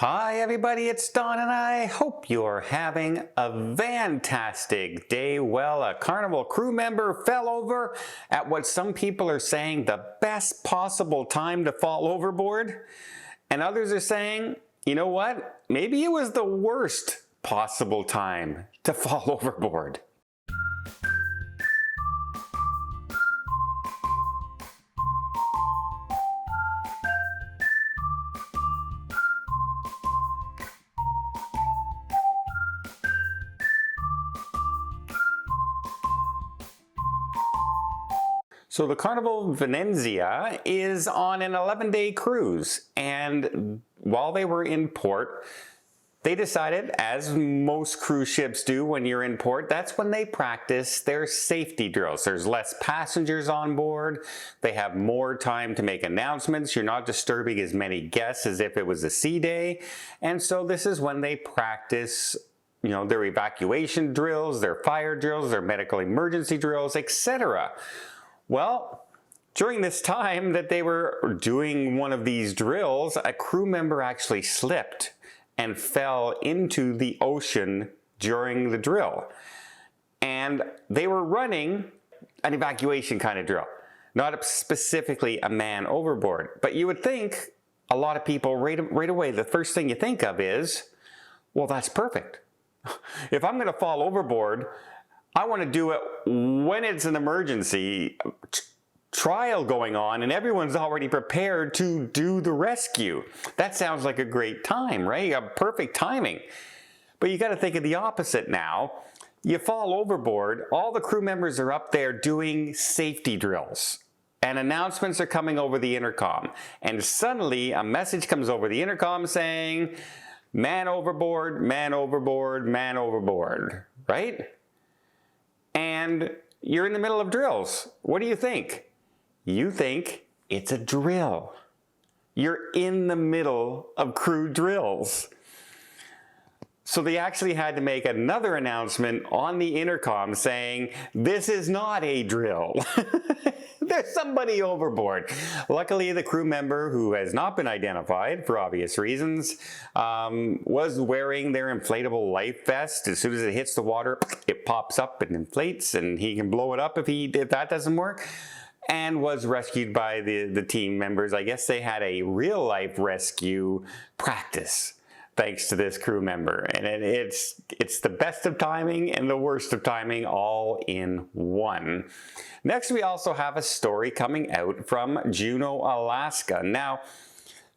Hi everybody, it's Don and I hope you're having a fantastic day. Well, a Carnival crew member fell over at what some people are saying the best possible time to fall overboard. And others are saying, you know what, maybe it was the worst possible time to fall overboard. So the Carnival Venezia is on an 11-day cruise, and while they were in port, they decided, as most cruise ships do when you're in port, that's when they practice their safety drills. There's less passengers on board, they have more time to make announcements, you're not disturbing as many guests as if it was a sea day, and so this is when they practice their evacuation drills, their fire drills, their medical emergency drills, etc. Well, during this time that they were doing one of these drills, a crew member actually slipped and fell into the ocean during the drill. And they were running an evacuation kind of drill, not specifically a man overboard. But you would think a lot of people right away, the first thing you think of is, well, that's perfect. If I'm going to fall overboard, I want to do it when it's an emergency trial going on and everyone's already prepared to do the rescue. That sounds like a great time, right? A perfect timing. But you got to think of the opposite now. You fall overboard, all the crew members are up there doing safety drills. And announcements are coming over the intercom. And suddenly a message comes over the intercom saying, man overboard, man overboard, man overboard, right? And you're in the middle of drills. What do you think? You think it's a drill. You're in the middle of crew drills. So they actually had to make another announcement on the intercom saying, this is not a drill. There's somebody overboard. Luckily, the crew member, who has not been identified for obvious reasons, was wearing their inflatable life vest. As soon as it hits the water, it pops up and inflates, and he can blow it up if that doesn't work, and was rescued by the team members. I guess they had a real-life rescue practice thanks to this crew member. And it's the best of timing and the worst of timing all in one. Next, we also have a story coming out from Juneau, Alaska. Now,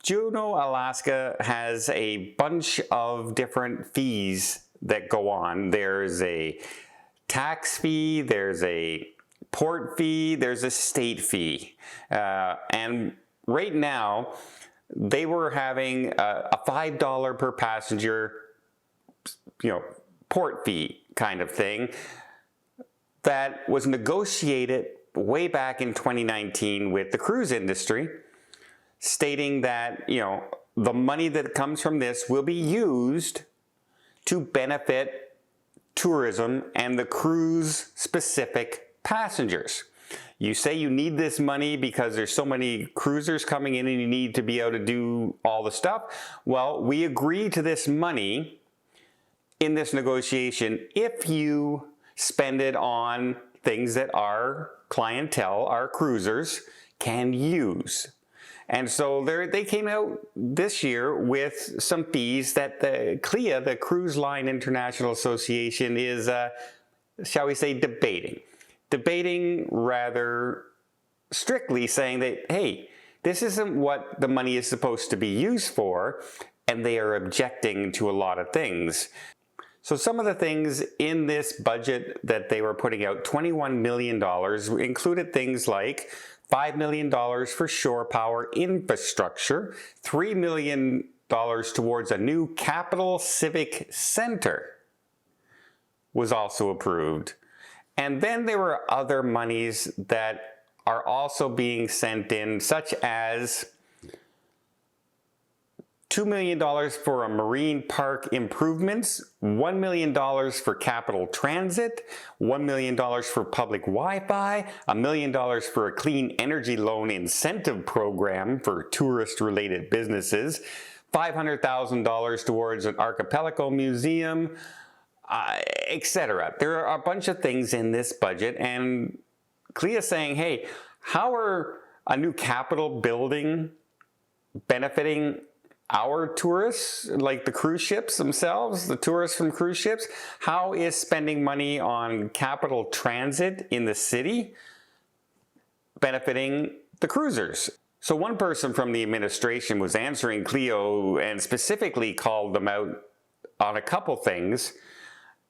Juneau, Alaska has a bunch of different fees that go on. There's a tax fee, there's a port fee, there's a state fee. And right now, they were having a $5 per passenger, port fee kind of thing that was negotiated way back in 2019 with the cruise industry, stating that, the money that comes from this will be used to benefit tourism and the cruise specific passengers. You say you need this money because there's so many cruisers coming in and you need to be able to do all the stuff. Well, we agree to this money in this negotiation if you spend it on things that our clientele, our cruisers, can use. And so they came out this year with some fees that the CLIA, the Cruise Line International Association, is, shall we say, debating rather strictly, saying that, hey, this isn't what the money is supposed to be used for, and they are objecting to a lot of things. So some of the things in this budget that they were putting out, $21 million, included things like $5 million for shore power infrastructure, $3 million towards a new Capital Civic Center was also approved. And then there were other monies that are also being sent in, such as $2 million for a marine park improvements, $1 million for capital transit, $1 million for public Wi-Fi, $1 million for a clean energy loan incentive program for tourist-related businesses, $500,000 towards an archipelago museum, etc. There are a bunch of things in this budget, and CLIA saying, hey, how are a new Capitol building benefiting our tourists, like the cruise ships themselves, the tourists from cruise ships? How is spending money on capital transit in the city benefiting the cruisers? So one person from the administration was answering Clio and specifically called them out on a couple things.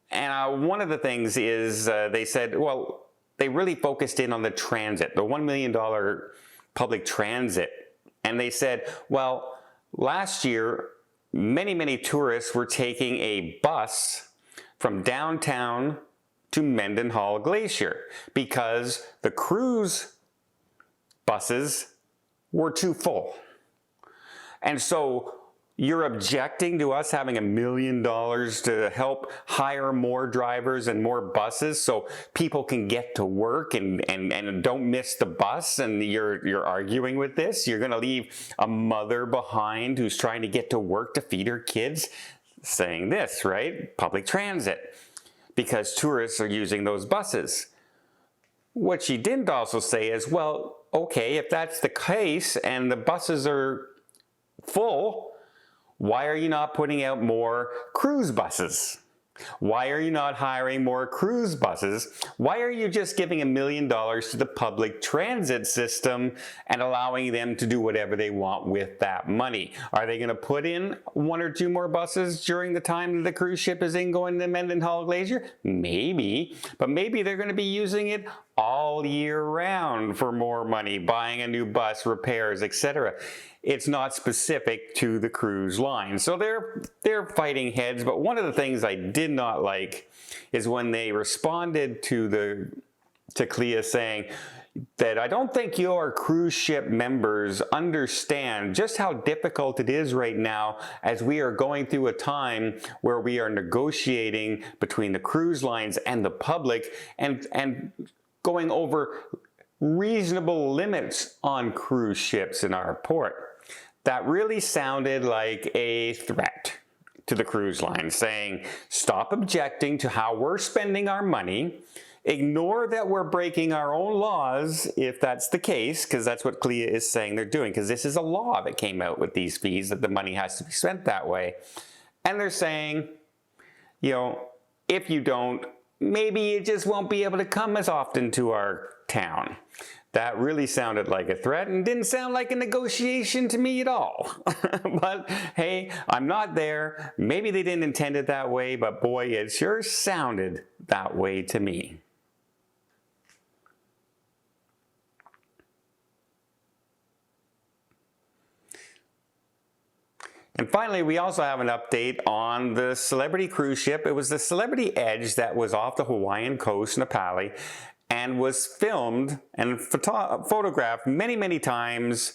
And one of the things is they said, well, they really focused in on the transit, the $1 million public transit. And they said, well, last year, many tourists were taking a bus from downtown to Mendenhall Glacier because the cruise buses were too full. And so you're objecting to us having $1 million to help hire more drivers and more buses so people can get to work and don't miss the bus, and you're arguing with this? You're going to leave a mother behind who's trying to get to work to feed her kids, saying this, right? Public transit, because tourists are using those buses. What she didn't also say is, well, okay, if that's the case and the buses are full, why are you not putting out more cruise buses? Why are you not hiring more cruise buses? Why are you just giving $1 million to the public transit system and allowing them to do whatever they want with that money? Are they going to put in 1 or 2 more buses during the time that the cruise ship is in going to Mendenhall Glacier? Maybe, but maybe they're going to be using it all year round for more money, buying a new bus, repairs, etc. It's not specific to the cruise line. So they're fighting heads. But one of the things I did not like is when they responded to CLIA saying that I don't think your cruise ship members understand just how difficult it is right now as we are going through a time where we are negotiating between the cruise lines and the public and going over reasonable limits on cruise ships in our port. That really sounded like a threat to the cruise line, saying, stop objecting to how we're spending our money, ignore that we're breaking our own laws if that's the case, because that's what CLIA is saying they're doing, because this is a law that came out with these fees, that the money has to be spent that way. And they're saying, you know, if you don't, maybe it just won't be able to come as often to our town. That really sounded like a threat and didn't sound like a negotiation to me at all. But hey, I'm not there. Maybe they didn't intend it that way, but boy, it sure sounded that way to me. And finally, we also have an update on the Celebrity cruise ship. It was the Celebrity Edge that was off the Hawaiian coast, Napali, and was filmed and photographed many times.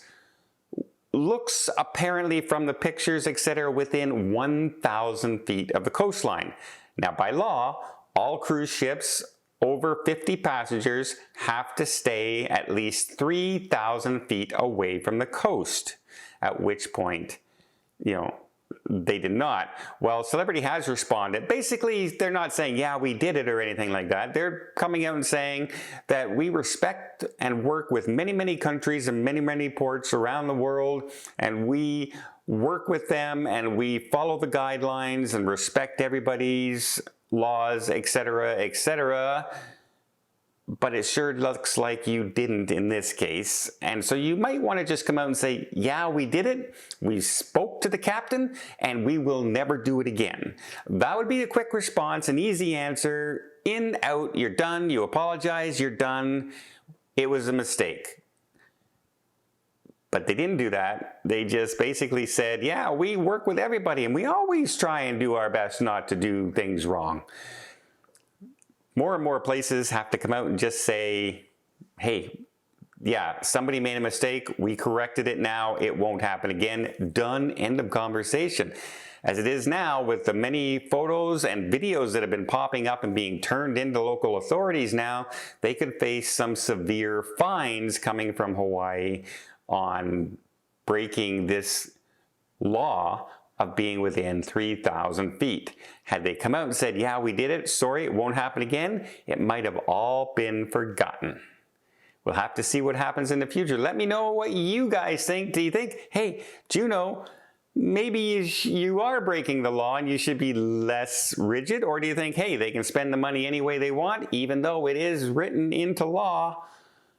Looks apparently from the pictures, etc., within 1,000 feet of the coastline. Now, by law, all cruise ships over 50 passengers have to stay at least 3,000 feet away from the coast, at which point, you know, they did not. Well, Celebrity has responded. Basically, they're not saying, yeah, we did it or anything like that. They're coming out and saying that we respect and work with many countries and many ports around the world, and we work with them and we follow the guidelines and respect everybody's laws, etc., etc. But it sure looks like you didn't in this case. And so you might want to just come out and say, yeah, we did it. We spoke to the captain and we will never do it again. That would be a quick response, an easy answer. In, out, you're done. You apologize, you're done. It was a mistake. But they didn't do that. They just basically said, yeah, we work with everybody and we always try and do our best not to do things wrong. More and more places have to come out and just say, hey, yeah, somebody made a mistake. We corrected it now. It won't happen again. Done. End of conversation. As it is now, with the many photos and videos that have been popping up and being turned into local authorities now, they could face some severe fines coming from Hawaii on breaking this law of being within 3,000 feet. Had they come out and said, yeah, we did it, sorry, it won't happen again, it might have all been forgotten. We'll have to see what happens in the future. Let me know what you guys think. Do you think, hey, Juno, maybe you are breaking the law and you should be less rigid? Or do you think, hey, they can spend the money any way they want, even though it is written into law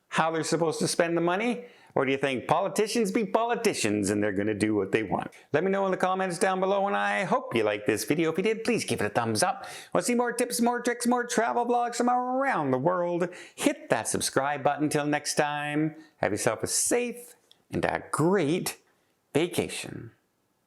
how they're supposed to spend the money? Or do you think politicians be politicians and they're going to do what they want? Let me know in the comments down below, and I hope you liked this video. If you did, please give it a thumbs up. Want to see more tips, more tricks, more travel vlogs from around the world? Hit that subscribe button. Till next time, have yourself a safe and a great vacation.